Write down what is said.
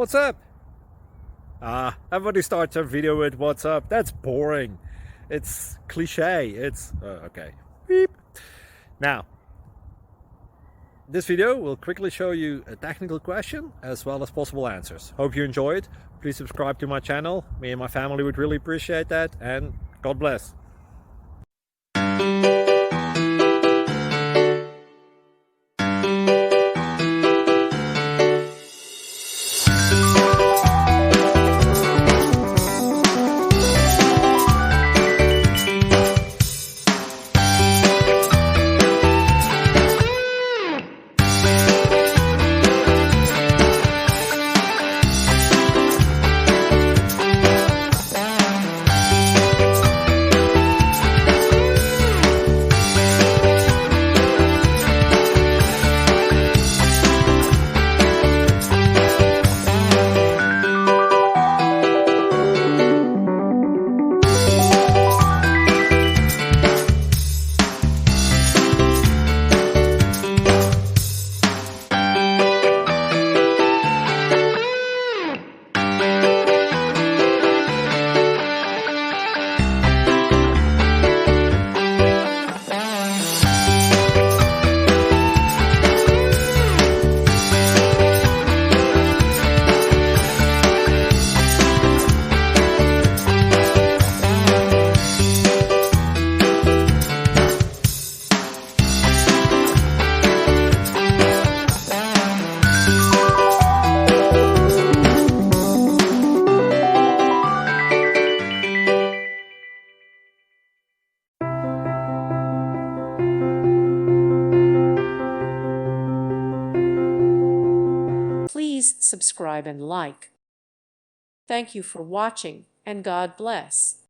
What's up? Everybody starts a video with what's up. That's boring. It's cliche. It's okay. Beep. Now, this video will quickly show you a technical question as well as possible answers. Hope you enjoy it. Please subscribe to my channel. Me and my family would really appreciate that, and God bless. Please subscribe and like. Thank you for watching, and God bless.